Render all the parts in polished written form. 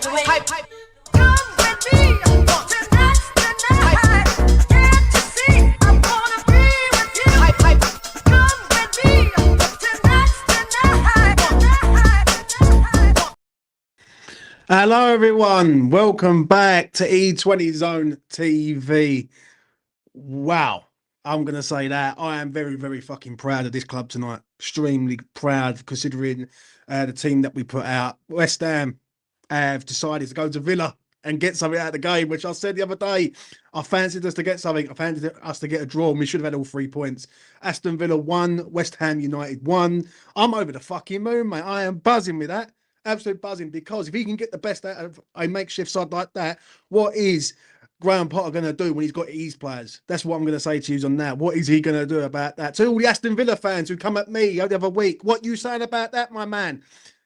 hype, hype. Come with me tonight's the night. Get to see, I wanna be with you. Hype, hype. Come with me tonight's the night. Hello, everyone. Welcome back to E20 Zone TV. Wow. I'm going to say that. I am very, very fucking proud of this club tonight. Extremely proud considering the team that we put out. West Ham have decided to go to Villa and get something out of the game, which I said the other day. I fancied us to get something. I fancied us to get a draw, and we should have had all 3 points. Aston Villa won. West Ham United won. I'm over the fucking moon, mate. I am buzzing with that. Absolute buzzing, because if he can get the best out of a makeshift side like that, what is Graham Potter going to do when he's got his players? That's what I'm going to say to you on that. What is he going to do about that? To all the Aston Villa fans who come at me the other week, what you saying about that, my man?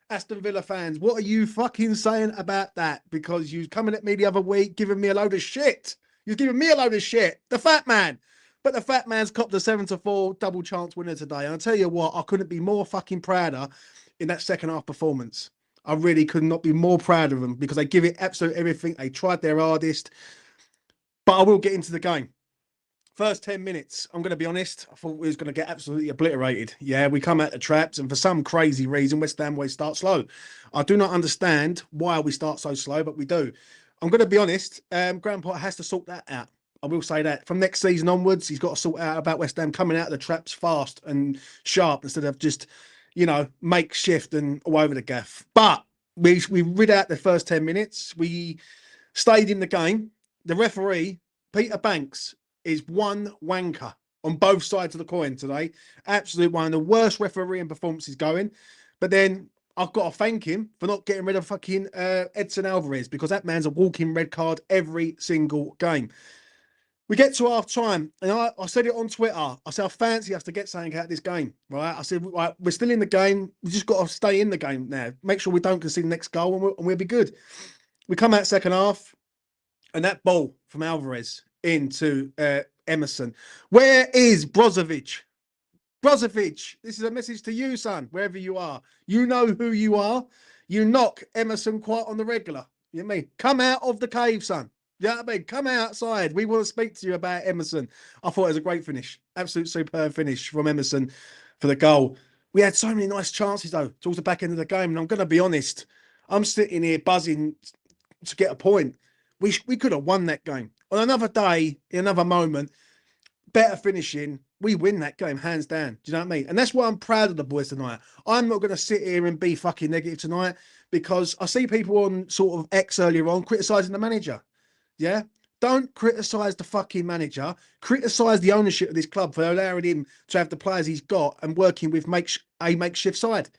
Aston Villa fans, what are you fucking saying about that? Because you coming at me the other week, giving me a load of shit. You're giving me a load of shit. The fat man. But the fat man's copped a 7-4 double chance winner today. And I'll tell you what, I couldn't be more fucking prouder in that second half performance. I really could not be more proud of them, because they give it absolutely everything. They tried their hardest. But I will get into the game. First 10 minutes, I'm going to be honest, I thought we was going to get absolutely obliterated. Yeah, we come out the traps, and for some crazy reason, West Ham always start slow. I do not understand why we start so slow, but we do. I'm going to be honest, Graham Potter has to sort that out. I will say that. From next season onwards, he's got to sort out about West Ham coming out of the traps fast and sharp, instead of just, you know, makeshift and all over the gaff. But we rid out the first 10 minutes. We stayed in the game. The referee, Peter Banks, is one wanker on both sides of the coin today. Absolutely one of the worst refereeing performances going. But then I've got to thank him for not getting rid of fucking Edson Alvarez, because that man's a walking red card every single game. We get to half time, and I said it on Twitter. I said, I fancy us to get something out of this game, right? I said, right, we're still in the game. We just got to stay in the game now. Make sure we don't concede the next goal, and we'll be good. We come out second half, and that ball from Alvarez into Emerson. Where is Brozovic? Brozovic, this is a message to you, son, wherever you are. You know who you are. You knock Emerson quite on the regular. You know what I mean? Come out of the cave, son. You know what I mean? Come outside. We want to speak to you about Emerson. I thought it was a great finish. Absolute superb finish from Emerson for the goal. We had so many nice chances, though, towards the back end of the game. And I'm going to be honest, I'm sitting here buzzing to get a point. We could have won that game. On another day, in another moment, better finishing, we win that game, hands down. Do you know what I mean? And that's why I'm proud of the boys tonight. I'm not going to sit here and be fucking negative tonight, because I see people on sort of X earlier on criticising the manager. Yeah? Don't criticise the fucking manager. Criticise the ownership of this club for allowing him to have the players he's got and working with a makeshift side.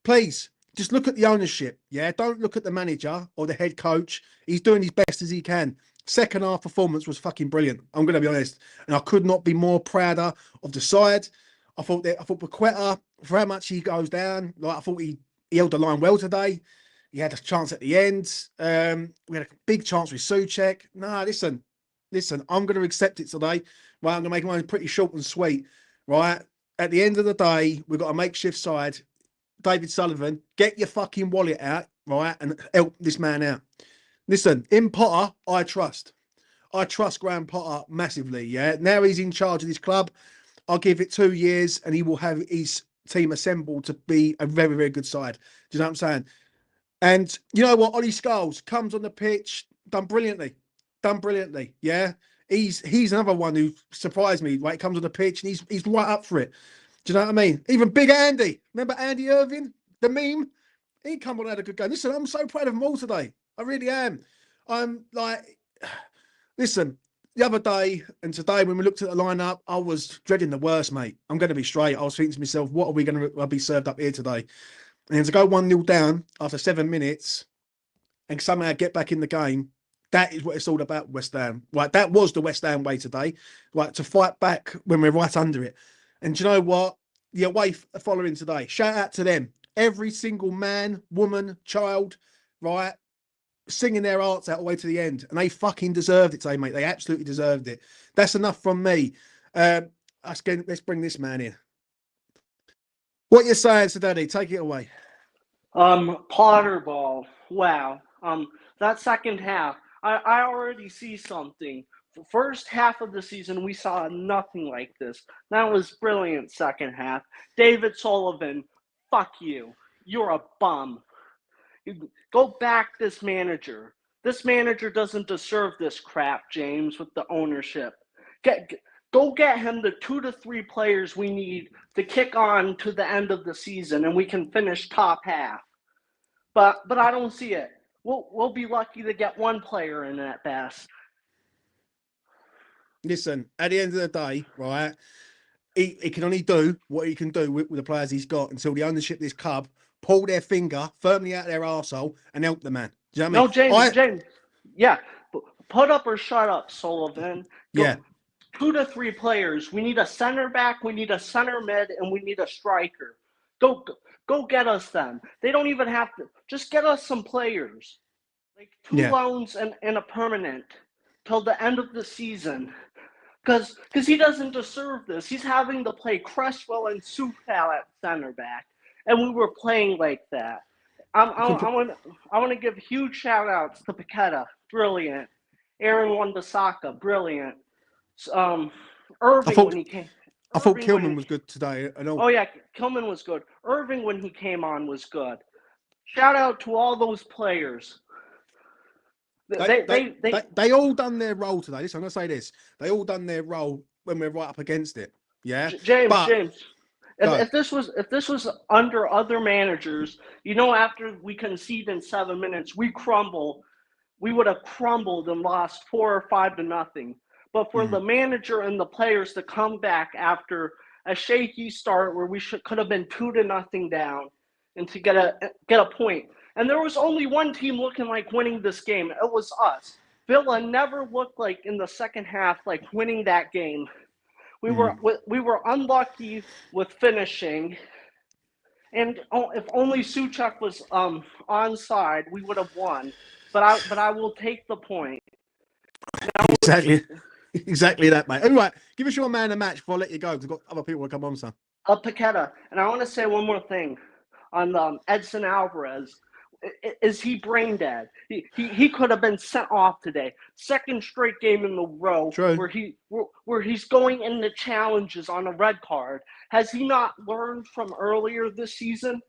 Please. Just look at the ownership, yeah? Don't look at the manager or the head coach. He's doing his best as he can. Second half performance was fucking brilliant. I'm going to be honest. And I could not be more prouder of the side. I thought Paqueta, for how much he goes down, like I thought he held the line well today. He had a chance at the end. We had a big chance with Souček. No, listen, I'm going to accept it today. Right, I'm going to make mine pretty short and sweet. Right, at the end of the day, we've got a makeshift side. David Sullivan, get your fucking wallet out, right, and help this man out. Listen, in Potter, I trust. I trust Graham Potter massively, yeah? Now he's in charge of this club. I'll give it 2 years, and he will have his team assembled to be a very, very good side. Do you know what I'm saying? And you know what? Ollie Scholes comes on the pitch, done brilliantly. Yeah? He's another one who surprised me. Right, he comes on the pitch, and he's right up for it. Do you know what I mean? Even Big Andy. Remember Andy Irving? The meme? He come on and had a good game. Listen, I'm so proud of them all today. I really am. I'm like, listen, the other day and today when we looked at the lineup, I was dreading the worst, mate. I'm going to be straight. I was thinking to myself, what are we going to be served up here today? And then to go 1-0 down after 7 minutes and somehow get back in the game, that is what it's all about, West Ham. Right, that was the West Ham way today. Right, to fight back when we're right under it. And do you know what? The away following today, shout out to them. Every single man, woman, child, right, singing their hearts out all the way to the end. And they fucking deserved it today, mate. They absolutely deserved it. That's enough from me. Let's bring this man in. What you saying, Sir Daddy? Take it away. Potter ball. Wow. That second half, I already see something. The first half of the season, we saw nothing like this. That was brilliant second half. David Sullivan, fuck you. You're a bum. Go back this manager. This manager doesn't deserve this crap, James, with the ownership. Go get him the 2 to 3 players we need to kick on to the end of the season, and we can finish top half. But I don't see it. We'll be lucky to get one player in at best. Listen, at the end of the day, right, he can only do what he can do with the players he's got until the ownership of this club pull their finger firmly out of their arsehole and help the man. Do you know what I mean? No, James. Yeah. Put up or shut up, Sullivan. Yeah. 2 to 3 players. We need a center back, we need a center mid, and we need a striker. Go get us them. They don't even have to. Just get us some players. Like 2 loans and a permanent till the end of the season. Because he doesn't deserve this. He's having to play Cresswell and Sufal at center back. And we were playing like that. I want to give huge shout outs to Paqueta. Brilliant. Aaron Wan-Bissaka. Brilliant. Irving when he came. I thought Kilman was good today. Oh, yeah. Kilman was good. Irving when he came on was good. Shout out to all those players. They all done their role today. Listen, I'm going to say this. They all done their role when we're right up against it. Yeah? James. If this was under other managers, after we concede in 7 minutes, we would have crumbled and lost 4 or 5 to nothing. But for the manager and the players to come back after a shaky start where we could have been 2 to nothing down and to get a point. And there was only one team looking like winning this game. It was us. Villa never looked like in the second half like winning that game. We were unlucky with finishing, and if only Suchak was onside, we would have won. But I will take the point. Exactly that, mate. Anyway, give us your man of the match before I let you go. We've got other people to come on, son. Paqueta, and I want to say one more thing on Edson Alvarez. Is he brain dead? He could have been sent off today. Second straight game in a row where he's going into challenges on a red card. Has he not learned from earlier this season?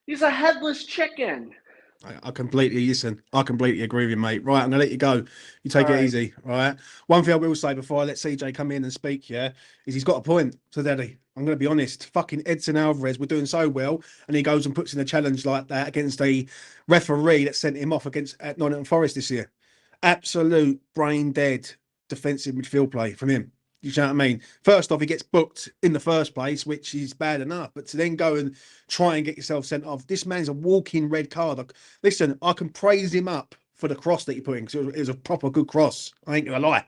He's a headless chicken. I completely agree with you, mate. Right, I'm gonna let you go. You take it easy, all right? One thing I will say before I let CJ come in and speak, is he's got a point. So, Daddy, I'm gonna be honest. Fucking Edson Alvarez, we're doing so well, and he goes and puts in a challenge like that against a referee that sent him off at Nottingham Forest this year. Absolute brain dead defensive midfield play from him. You know what I mean? First off, he gets booked in the first place, which is bad enough. But to then go and try and get yourself sent off, this man's a walking red card. Listen, I can praise him up for the cross that he put in because it was a proper good cross. I ain't gonna lie.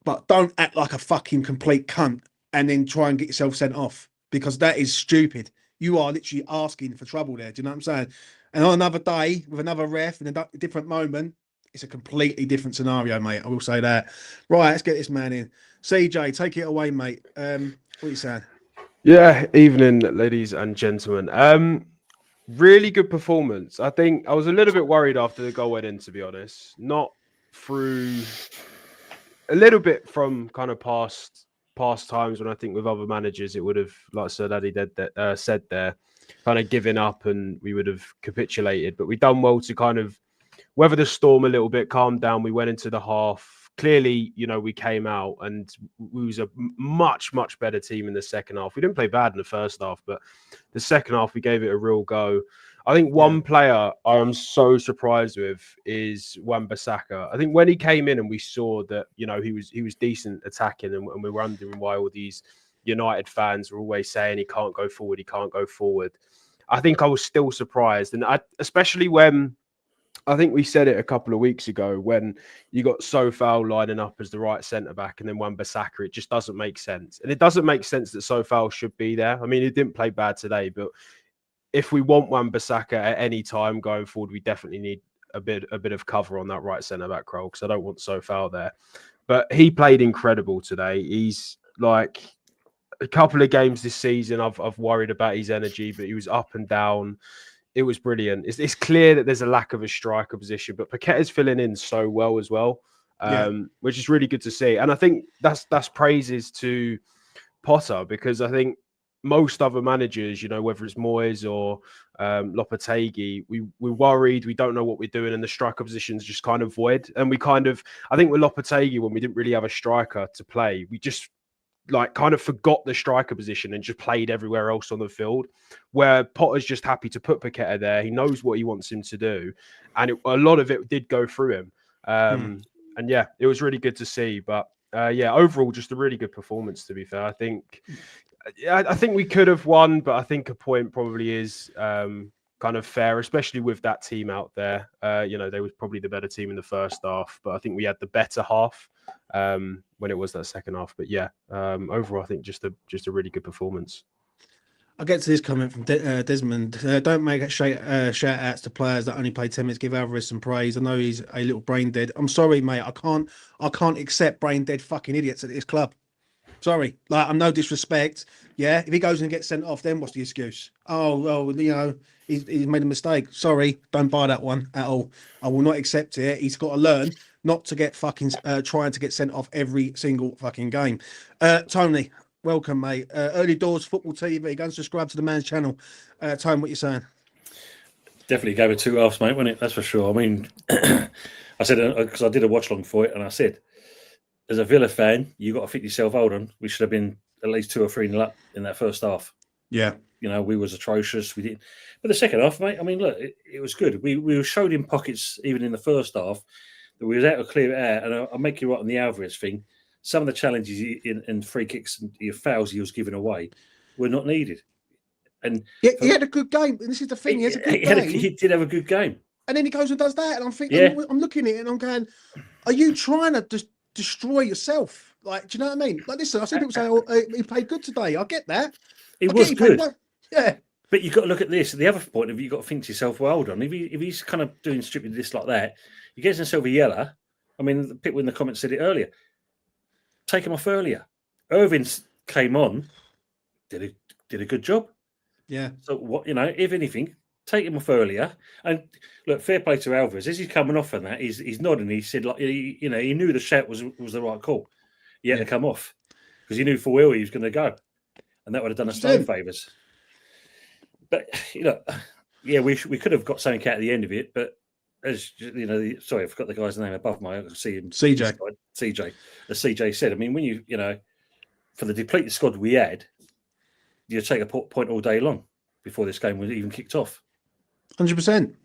But don't act like a fucking complete cunt and then try and get yourself sent off because that is stupid. You are literally asking for trouble there. Do you know what I'm saying? And on another day with another ref in a different moment, it's a completely different scenario, mate. I will say that. Right, let's get this man in. CJ, take it away, mate. What are you saying? Yeah, evening, ladies and gentlemen. Really good performance. I think I was a little bit worried after the goal went in, to be honest. Not through a little bit from kind of past times when I think with other managers it would have, like Sir Daddy said there, kind of given up and we would have capitulated. But we've done well to kind of weather the storm a little bit, calm down. We went into the half. Clearly, we came out and we was a much, much better team in the second half. We didn't play bad in the first half, but the second half, we gave it a real go. I think one player I am so surprised with is Wan-Bissaka. I think when he came in and we saw that, he was decent attacking and we were wondering why all these United fans were always saying he can't go forward. I think I was still surprised. And especially when I think we said it a couple of weeks ago when you got Sofal lining up as the right centre-back and then Wan-Bissaka, it just doesn't make sense. And it doesn't make sense that Sofal should be there. I mean, he didn't play bad today, but if we want Wan-Bissaka at any time going forward, we definitely need a bit of cover on that right centre-back role because I don't want Sofal there. But he played incredible today. He's like a couple of games this season, I've worried about his energy, but he was up and down. it was brilliant. It's clear that there's a lack of a striker position, but Paqueta's filling in so well as well, which is really good to see. And I think that's praises to Potter, because I think most other managers, you know, whether it's Moyes or Lopetegui, we're worried, we don't know what we're doing, and the striker position's just kind of void. And I think with Lopetegui, when we didn't really have a striker to play, we just kind of forgot the striker position and just played everywhere else on the field, where Potter's just happy to put Paqueta there. He knows what he wants him to do. And a lot of it did go through him. And yeah, it was really good to see. But overall, just a really good performance, to be fair. I think we could have won, but I think a point probably is kind of fair, especially with that team out there. They were probably the better team in the first half, but I think we had the better half when it was that second half. But overall, I think just a really good performance. I'll get to this comment from Desmond. Don't make shout outs to players that only play 10 minutes. Give Alvarez some praise. I know he's a little brain dead. I'm sorry, mate. I can't accept brain dead fucking idiots at this club. Sorry, I'm no disrespect. Yeah, if he goes and gets sent off, then what's the excuse? Oh, well, he's made a mistake. Sorry, don't buy that one at all. I will not accept it. He's got to learn not to get fucking trying to get sent off every single fucking game. Tony, welcome, mate. Early Doors Football TV. Go and subscribe to the man's channel. Tony, what you saying? Definitely gave it 2 halves, mate, wasn't it? That's for sure. I mean, I said, because I did a watch long for it, and I said, as a Villa fan, you got to think yourself, hold on, we should have been at least 2 or 3 up in that first half. Yeah. We was atrocious. We didn't. But the second half, mate, I mean, look, it was good. We showed in pockets, even in the first half, that we was able to clear it out. And I'll make you right on the Alvarez thing. Some of the challenges in free kicks and your fouls he was giving away were not needed. And he had a good game. And this is the thing. He has a good game. He did have a good game. And then he goes and does that. And I'm thinking, I'm looking at it and I'm going, are you trying to just destroy yourself? Like, do you know what I mean? Like, listen, I see people say, "Oh, he played good today." I get that. He was good. Yeah. But you've got to look at this. The other point of view, you've got to think to yourself, well, hold on. If he's kind of doing stupid this like that, he gets himself a yellow. I mean, the people in the comments said it earlier. Take him off earlier. Irving came on, did a good job. Yeah. So what, if anything, take him off earlier. And look, fair play to Alvarez. As he's coming off on that, he's nodding. He said, like, he knew the shout was the right call. He had to come off because he knew full well he was going to go, and that would have done us no favours. But we could have got something out at the end of it. But as sorry, I forgot the guy's name above me. I can see him. CJ. As CJ said, I mean, when you for the depleted squad we had, you take a point all day long before this game was even kicked off. 100%.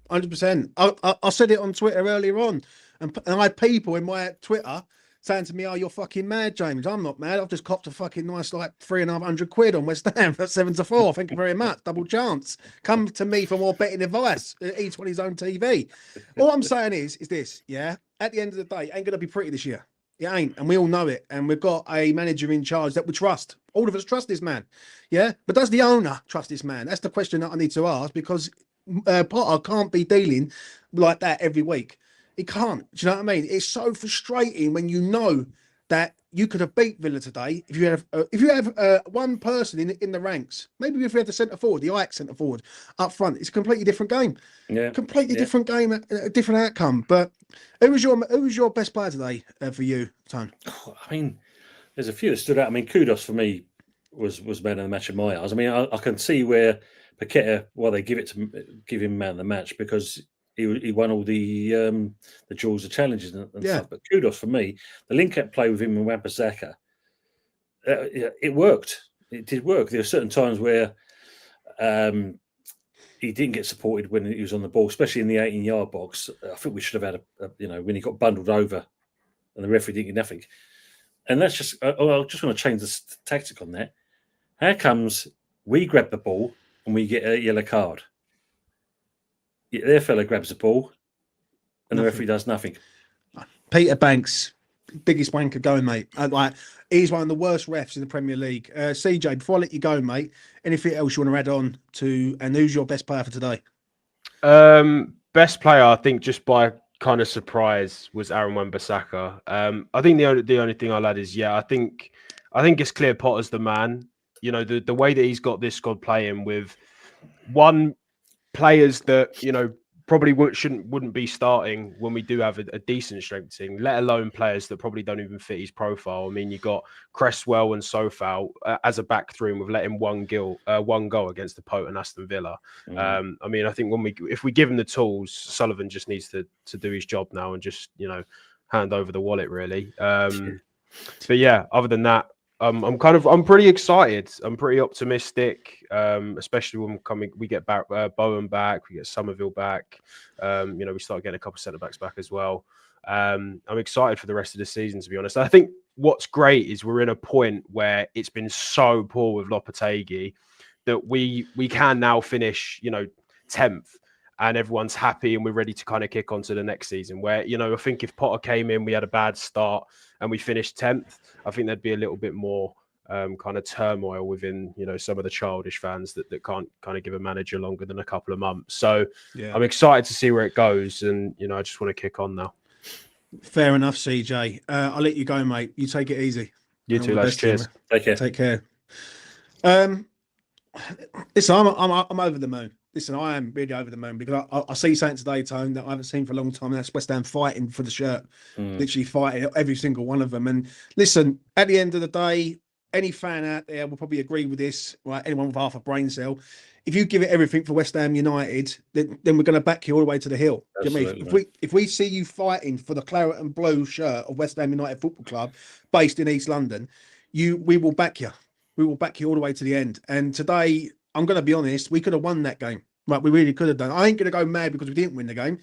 I said it on Twitter earlier on, and I had people in my Twitter saying to me, "Oh, you're fucking mad, James." I'm not mad. I've just copped a fucking nice £3,500 on West Ham for 7-4. Thank you very much. Double chance. Come to me for more betting advice at E20 Zone TV. All I'm saying is this, yeah. At the end of the day, it ain't gonna be pretty this year. It ain't, and we all know it. And we've got a manager in charge that we trust. All of us trust this man, yeah. But does the owner trust this man? That's the question that I need to ask, because Potter can't be dealing like that every week. He can't. Do you know what I mean? It's so frustrating when you know that you could have beat Villa today if you have one person in the ranks. Maybe if we had the centre forward, the Ajax centre forward up front, it's a completely different game. Yeah, completely different game, a different outcome. But who was your best player today for you, Tone? I mean, there's a few that stood out. I mean, Kudos for me was man of the match in my eyes. I mean, I can see where Paqueta, they give him man of the match, because he won all the duels, the challenges and stuff. But Kudos for me, the link-up play with him and Wan-Bissaka, it worked. It did work. There were certain times where he didn't get supported when he was on the ball, especially in the 18-yard box. I think we should have had when he got bundled over and the referee didn't get nothing. And that's just, I just want to change the tactic on that. How comes we grab the ball and we get a yellow card? Their fella grabs the ball and the referee does nothing. Peter Banks, biggest wanker going, mate. He's one of the worst refs in the Premier League. CJ, before I let you go, mate, anything else you want to add on to, and who's your best player for today? Best player, I think, just by kind of surprise, was Aaron Wan-Bissaka. I think the only thing I'll add is, I think it's clear Potter's the man. The way that he's got this squad playing with one players that probably wouldn't be starting when we do have a decent strength team, let alone players that probably don't even fit his profile. I mean, you got Cresswell and Sofal as a back three, and we've let him one goal against the potent Aston Villa. I mean, I think if we give him the tools, Sullivan just needs to do his job now and just hand over the wallet really. But yeah, other than that, I'm pretty excited. I'm pretty optimistic, especially when we get back Bowen back, we get Somerville back. We start getting a couple of centre backs back as well. I'm excited for the rest of the season, to be honest. I think what's great is we're in a point where it's been so poor with Lopetegui that we can now finish 10th. And everyone's happy, and we're ready to kind of kick on to the next season. Where I think if Potter came in, we had a bad start and we finished 10th, I think there'd be a little bit more kind of turmoil within some of the childish fans that can't kind of give a manager longer than a couple of months. So yeah. I'm excited to see where it goes, and I just want to kick on now. Fair enough, CJ. I'll let you go, mate. You take it easy. You too, lads. Cheers. Take care. Listen, I'm over the moon. Listen, I am really over the moon because I see something today, Tone, that I haven't seen for a long time. And that's West Ham fighting for the shirt, literally fighting every single one of them. And listen, at the end of the day, any fan out there will probably agree with this, right? Anyone with half a brain cell. If you give it everything for West Ham United, then we're going to back you all the way to the hill. Do you know what I mean? If we see you fighting for the claret and blue shirt of West Ham United Football Club, based in East London, we will back you. We will back you all the way to the end. And today, I'm going to be honest, we could have won that game. Right, we really could have done. I ain't going to go mad because we didn't win the game.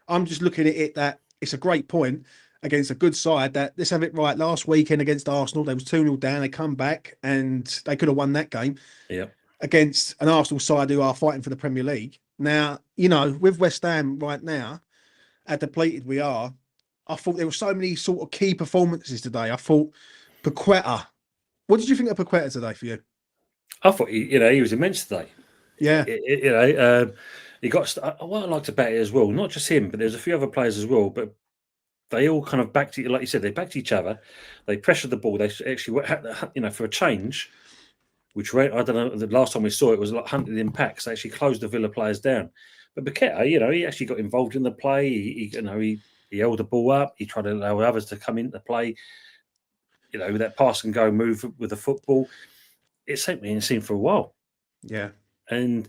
I'm just looking at it that it's a great point against a good side. That let's have it right. Last weekend against Arsenal, they was 2-0 down. They come back and they could have won that game. Yeah. Against an Arsenal side who are fighting for the Premier League. Now, with West Ham right now, how depleted we are, I thought there were so many sort of key performances today. I thought Paqueta. What did you think of Paqueta today for you? I thought he was immense today. Yeah, he got what I liked about it as well. Not just him, but there's a few other players as well. But they all kind of backed it, like you said. They backed each other. They pressured the ball. They actually, for a change, which I don't know. The last time we saw it was like hunted in packs. They actually closed the Villa players down. But Paqueta, he actually got involved in the play. He held the ball up. He tried to allow others to come into play. That pass and go move with the football. It's something we ain't seen for a while. Yeah. And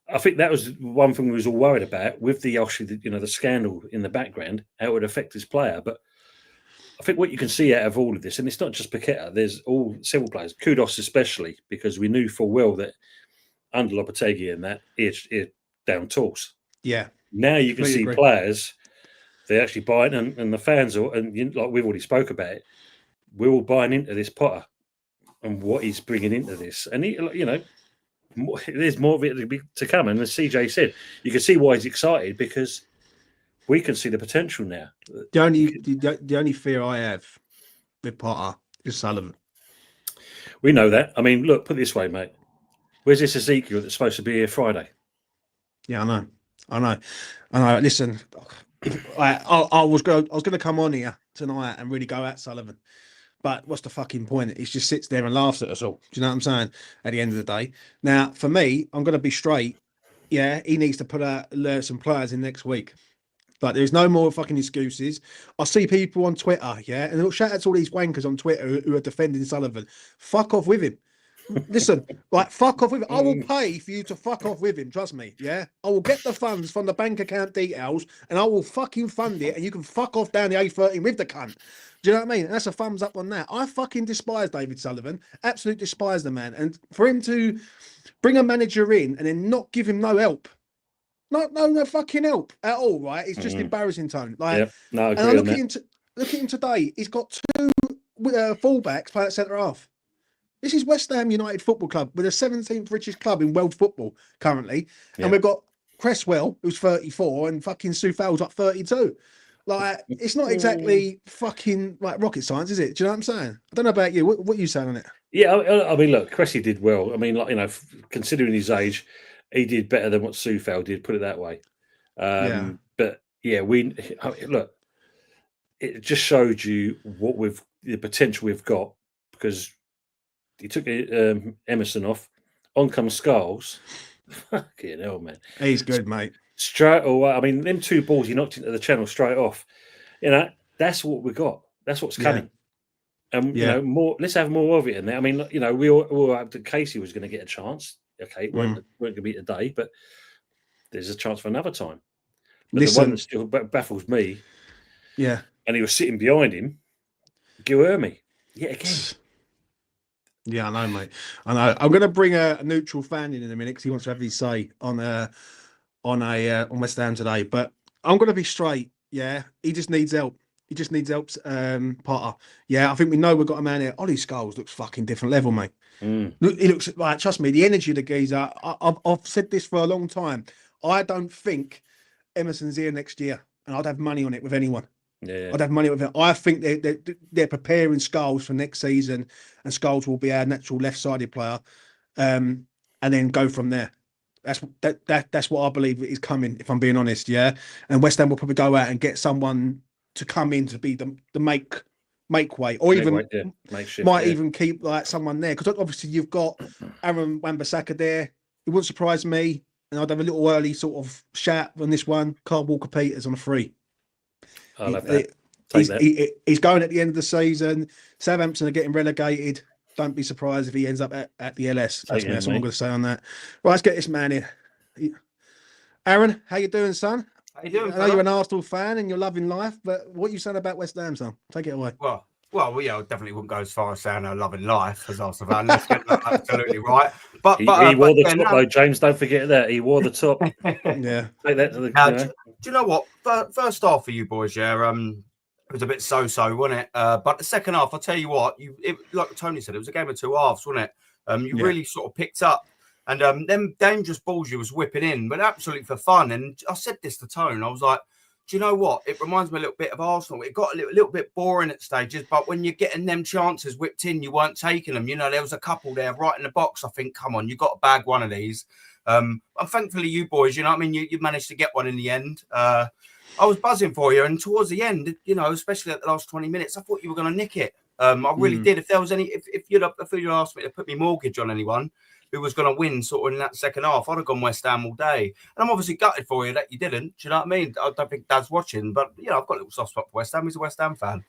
I think that was one thing we was all worried about with the the scandal in the background, how it would affect this player. But I think what you can see out of all of this, and it's not just Paqueta, there's several players, Kudos especially, because we knew full well that under Lopetegui and that, it's down tools. Yeah. Now you can see players, they're actually buying, and the fans, like we've already spoke about it, we're all buying into this Potter and what he's bringing into this. And there's more of it to come. And as CJ said, you can see why he's excited because we can see the potential now. The only fear I have with Potter is Sullivan. We know that. I mean, look, put it this way, mate. Where's this Ezekiel that's supposed to be here Friday? Yeah, I know. Listen, I was going to come on here tonight and really go at Sullivan. But what's the fucking point? He just sits there and laughs at us all. Do you know what I'm saying? At the end of the day. Now, for me, I'm going to be straight. Yeah, he needs to put out some players in next week. Like, there's no more fucking excuses. I see people on Twitter, yeah, and shout out to all these wankers on Twitter who are defending Sullivan. Fuck off with him. Listen, fuck off with him. I will pay for you to fuck off with him. Trust me, yeah? I will get the funds from the bank account details and I will fucking fund it and you can fuck off down the A13 with the cunt. Do you know what I mean? And that's a thumbs up on that. I fucking despise David Sullivan. Absolutely despise the man. And for him to bring a manager in and then not give him no help. No fucking help at all, right? It's just embarrassing, Tone. And I look at him today. He's got two fullbacks playing at centre half. This is West Ham United Football Club. We're the 17th richest club in world football currently. Yeah. And we've got Cresswell, who's 34, and fucking Soufal's like 32. It's not exactly fucking rocket science, is it? Do you know what I'm saying? I don't know about you. What are you saying on it? Yeah, I mean, look, Cressy did well. I mean, considering his age, he did better than what Soufal did, put it that way. But yeah, look, it just showed you the potential we've got because he took Emerson off. On comes Scholes. Fucking hell, man. He's good, mate. Straight away. I mean, them 2 balls he knocked into the channel straight off. You know, that's what we got. That's what's coming. And you Yeah. know, more. Let's have more of it in there. I mean, you know, we all had to Casey was going to get a chance. Okay, weren't going to be today, but there's a chance for another time. But the one that still baffles me, Yeah. and he was sitting behind him, Guilherme, yet again. Yeah, I know, mate. I know. I'm going to bring a neutral fan in a minute because he wants to have his say on West Ham today. But I'm going to be straight. Yeah, he just needs help. He just needs help, Potter. Yeah, I think we know we've got a man here. Ollie Scholes looks fucking different level, mate. Look, he looks like, trust me, the energy of the geezer. I've said this for a long time. I don't think Emerson's here next year, and I'd have money on it with anyone. Yeah. I'd have money with it. I think they're preparing Scholes for next season, and Scholes will be our natural left-sided player, and then go from there. That's what I believe is coming. If I'm being honest, yeah. And West Ham will probably go out and get someone to come in to be the make way, or even might even keep like someone there, because obviously you've got Aaron Wan-Bissaka there. It wouldn't surprise me, and I'd have a little early sort of shout on this one. Carl Walker-Peters on a free. I love that. He's going at the end of the season. Southampton are getting relegated. Don't be surprised if he ends up at the LS. That's what I'm going to say on that. Right, let's get this man here. Aaron, how you doing, son? How you doing? I know you're an Arsenal fan and you're loving life, but what are you saying about West Ham, son? Take it away. Well, yeah, I definitely wouldn't go as far as saying I'm loving life as Arsenal fan. Let's get that absolutely right. But he wore the top, though, James. Don't forget that he wore the top. Yeah. Take that to the. Do you know what? First half for you boys, yeah. It was a bit so-so, wasn't it? But the second half, I'll tell you what, like Tony said, it was a game of 2 halves, wasn't it? You really sort of picked up, and them dangerous balls you was whipping in, but absolutely for fun. And I said this to Tone, I was like, do you know what? It reminds me a little bit of Arsenal. It got a little bit boring at stages, but when you're getting them chances whipped in, you weren't taking them. You know, there was a couple there right in the box. I think, come on, you got to bag one of these. And thankfully, you boys, you know what I mean? You managed to get one in the end. I was buzzing for you, and towards the end, you know, especially at the last 20 minutes, I thought you were going to nick it. I really did. If there was if you'd asked me to put me mortgage on anyone who was going to win sort of in that second half, I'd have gone West Ham all day. And I'm obviously gutted for you that you didn't. Do you know what I mean? I don't think Dad's watching, but you know, I've got a little soft spot for West Ham. He's a West Ham fan.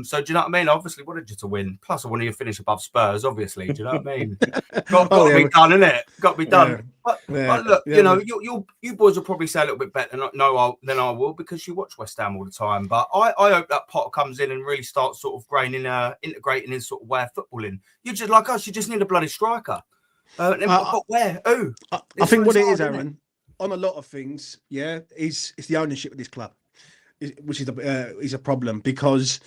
So do you know what I mean? I obviously wanted you to win. Plus, I wanted you to finish above Spurs, obviously. Do you know what I mean? got to be done, innit? Got to be done. But look, you know, you boys will probably say a little bit better than I will, because you watch West Ham all the time. But I hope that Potter comes in and really starts sort of integrating his sort of way of footballing. You just like us, you just need a bloody striker. But where? Who? I think what it is, Aaron, on a lot of things, yeah, it's the ownership of this club, which is a problem, because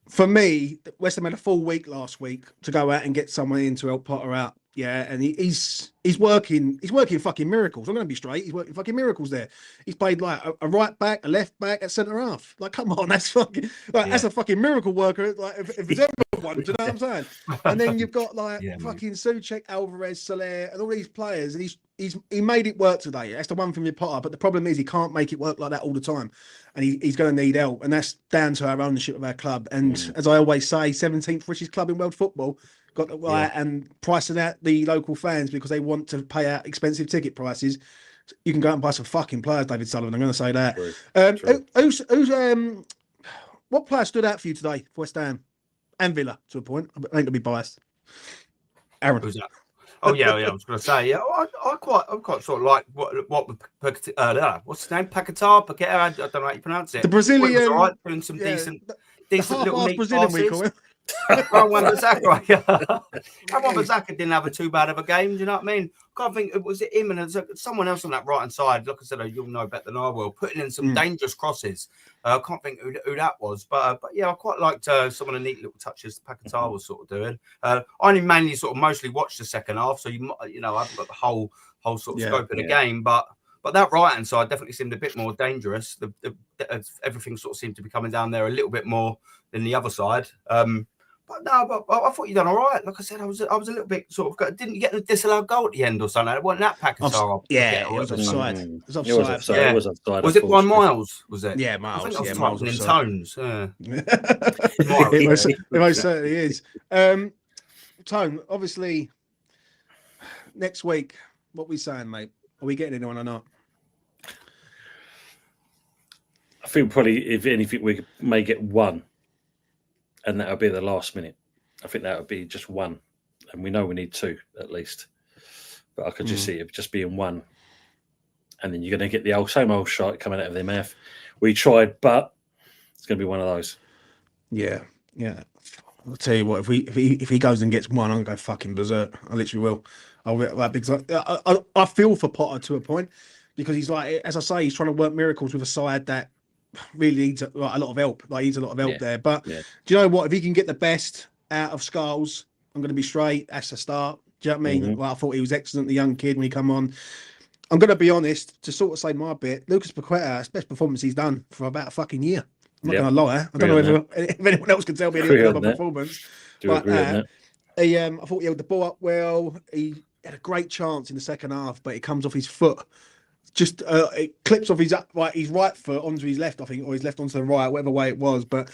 for me, West Ham had a full week last week to go out and get someone in to help Potter out. Yeah, and he's working fucking miracles. I'm going to be straight. He's working fucking miracles there. He's played like a right back, a left back, a centre half. Like, come on, that's fucking that's a fucking miracle worker. Like, if there's ever one, do you know what I'm saying? And then you've got like fucking Souček, Alvarez, Soler, and all these players, and he made it work today. That's the one from your Potter. But the problem is he can't make it work like that all the time, and he's going to need help, and that's down to our ownership of our club. And as I always say, 17th richest club in world football. Got the right and pricing out the local fans because they want to pay out expensive ticket prices. You can go out and buy some fucking players, David Sullivan. I'm going to say that. True. What player stood out for you today for West Ham and Villa to a point? I ain't going to be biased. Aaron. Who's that? Oh yeah. I was going to say I quite sort of like what what's his name? Paquetá. I don't know how you pronounce it. The Brazilian. All right, putting some decent little neat Brazilian passes. we call it. Wan-Bissaka didn't have a too bad of a game. Do you know what I mean? Can't think it was him and someone else on that right hand side. Like I said, you'll know better than I will. Putting in some dangerous crosses. I can't think who that was, but yeah, I quite liked some of the neat little touches Paquetá was sort of doing. I only mainly sort of mostly watched the second half, so you know I haven't got the whole sort of scope of the game, but that right hand side definitely seemed a bit more dangerous. Everything sort of seemed to be coming down there a little bit more than the other side. But I thought you done all right. Like I said, I was a little bit sort of. Didn't you get the disallowed goal at the end or something? It wasn't that Paquetá. Yeah, it was offside. It was offside. It was offside. Was it by Miles? Was it? Yeah, Miles. I think I was Miles in tones. It most certainly is. Tone, obviously, next week What we saying, mate? Are we getting anyone or not? I think probably, if anything, we may get one, and that'll be the last minute. I think that would be just one, and we know we need two at least. But I could just see it just being one, and then you're going to get the same old shot coming out of their mouth. We tried, but it's going to be one of those. Yeah. I'll tell you what. If he goes and gets one, I'm gonna go fucking berserk. I literally will. I'll get that because I feel for Potter to a point because he's like, as I say, he's trying to work miracles with a side that really needs a lot of help. Like he needs a lot of help there. But do you know what? If he can get the best out of Skulls, I'm going to be straight. That's the start. Do you know what I mean? Like, I thought he was excellent, the young kid when he come on. I'm going to be honest to sort of say my bit. Lucas Paqueta, it's the best performance he's done for about a fucking year. I'm not going to lie. I don't know if anyone else can tell me any other performance. But I thought he held the ball up well. He had a great chance in the second half, but it comes off his foot. Just it clips off his right foot onto his left, I think, or his left onto the right, whatever way it was. But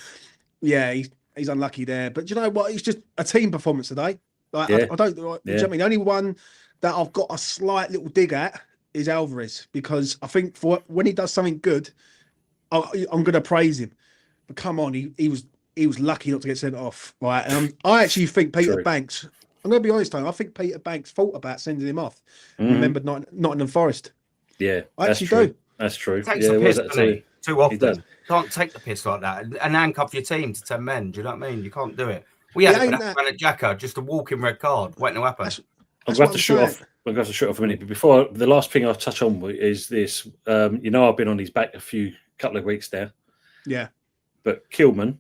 yeah, he's unlucky there. But do you know what? It's just a team performance today. Like, I don't. Do you know what I mean? The only one that I've got a slight little dig at is Alvarez because I think for when he does something good, I'm going to praise him. But come on, he was lucky not to get sent off. Right? I actually think Peter Banks. I'm going to be honest, Tony. I think Peter Banks thought about sending him off. Remembered Nottingham Forest. Yeah, I actually do. That's true. He takes the piss too often. You can't take the piss like that and handcuff your team to 10 men. Do you know what I mean? You can't do it. We had it for that Jacker, just a walking red card. Waiting to happen. I'm going to shoot off. I'm going to shoot off a minute. But before the last thing I'll touch on is this. I've been on his back couple of weeks now. Yeah. But Kilman,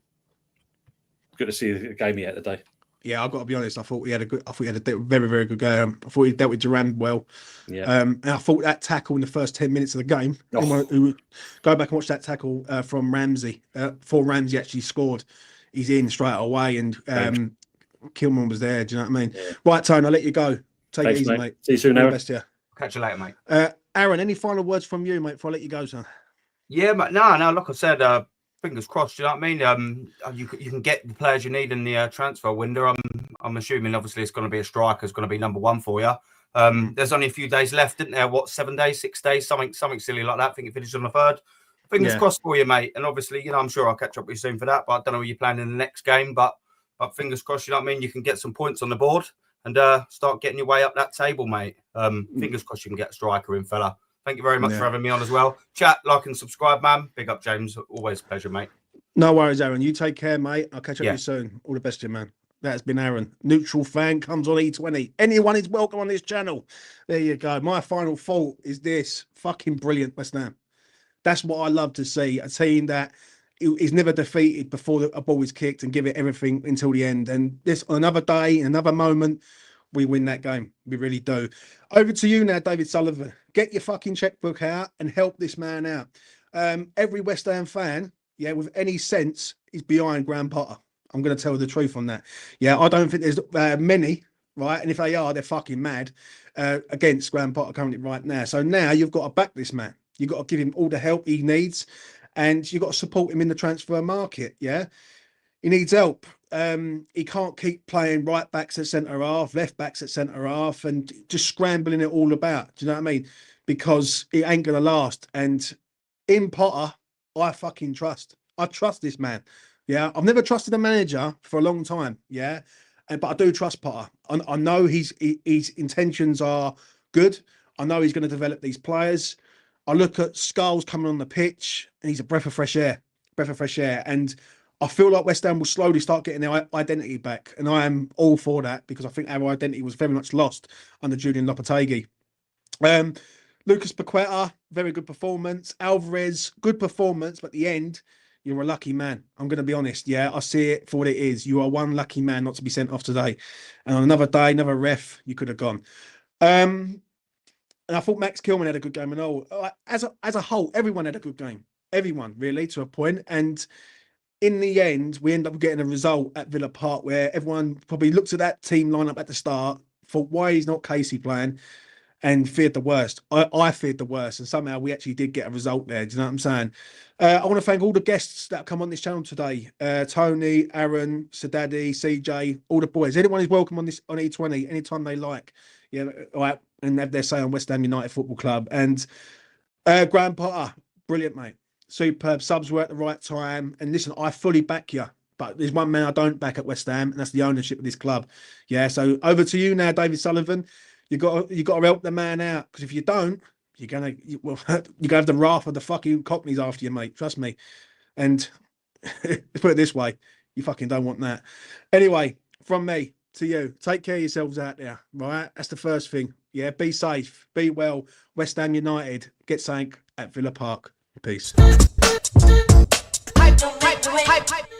good to see the game he had today. Yeah, I've got to be honest. I thought he had a very, very good game. I thought he dealt with Durand well. Yeah. And I thought that tackle in the first 10 minutes of the game. Go back and watch that tackle from Ramsey. Before Ramsey actually scored, he's in straight away, and Kilman was there. Do you know what I mean? Yeah. Right, Tone, I'll let you go. Thanks, it easy, mate. See you soon, Aaron. Best, yeah. Catch you later, mate. Aaron, any final words from you, mate, before I let you go, son? Yeah, but no. Like I said, fingers crossed. You know what I mean? You can get the players you need in the transfer window. I'm assuming, obviously, it's going to be a striker. It's going to be number one for you. There's only a few days left, isn't there? What, 7 days, 6 days, something silly like that. I think it finishes on the 3rd. Fingers crossed for you, mate. And obviously, I'm sure I'll catch up with you soon for that. But I don't know what you're planning in the next game. But fingers crossed, you know what I mean? You can get some points on the board and start getting your way up that table, mate. Fingers crossed you can get a striker in, fella. Thank you very much for having me on as well. Chat, like, and subscribe, man. Big up, James. Always a pleasure, mate. No worries, Aaron. You take care, mate. I'll catch up with you soon. All the best to you, man. That's been Aaron. Neutral fan comes on E20. Anyone is welcome on this channel. There you go. My final thought is this. Fucking brilliant, West Ham. That's what I love to see. A team that is never defeated before a ball is kicked and give it everything until the end. And this, another day, another moment, we win that game. We really do. Over to you now, David Sullivan. Get your fucking checkbook out and help this man out. Every West Ham fan, with any sense, is behind Graham Potter. I'm going to tell the truth on that. I don't think there's many, right? And if they are, they're fucking mad against Graham Potter currently right now. So now you've got to back this man. You've got to give him all the help he needs, and you've got to support him in the transfer market. Yeah, he needs help. He can't keep playing right backs at centre half, left backs at centre half, and just scrambling it all about. Do you know what I mean? Because it ain't going to last. And in Potter, I fucking trust. I trust this man. Yeah, I've never trusted a manager for a long time. Yeah, but I do trust Potter. I know his intentions are good. I know he's going to develop these players. I look at Skulls coming on the pitch, and he's a breath of fresh air. And I feel like West Ham will slowly start getting their identity back, and I am all for that because I think our identity was very much lost under Julian Lopetegui. Lucas Paqueta, very good performance. Alvarez, good performance, but at the end, you're a lucky man. I'm going to be honest. Yeah, I see it for what it is. You are one lucky man not to be sent off today. And on another day, another ref, you could have gone. And I thought Max Kilman had a good game and all. As a whole, everyone had a good game. Everyone, really, to a point. And in the end, we end up getting a result at Villa Park where everyone probably looked at that team lineup at the start, thought, why is not Casey playing? And feared the worst. I feared the worst, and somehow we actually did get a result there. Do you know what I'm saying? I want to thank all the guests that have come on this channel today. Tony, Aaron, Sadadi, CJ, all the boys. Anyone is welcome on E20 anytime they like. Yeah, all right. and have their say on West Ham United Football Club. And Graham Potter, brilliant, mate. Superb. Subs were at the right time. And listen, I fully back you. But there's one man I don't back at West Ham, and that's the ownership of this club. Yeah, so over to you now, David Sullivan. You got to help the man out, because if you don't, you're gonna have the wrath of the fucking Cockneys after you, mate. Trust me. And let's put it this way, you fucking don't want that. Anyway, from me to you, take care of yourselves out there, right? That's the first thing. Yeah, be safe, be well. West Ham United, get something at Villa Park. Peace. Hype, hype, hype, hype.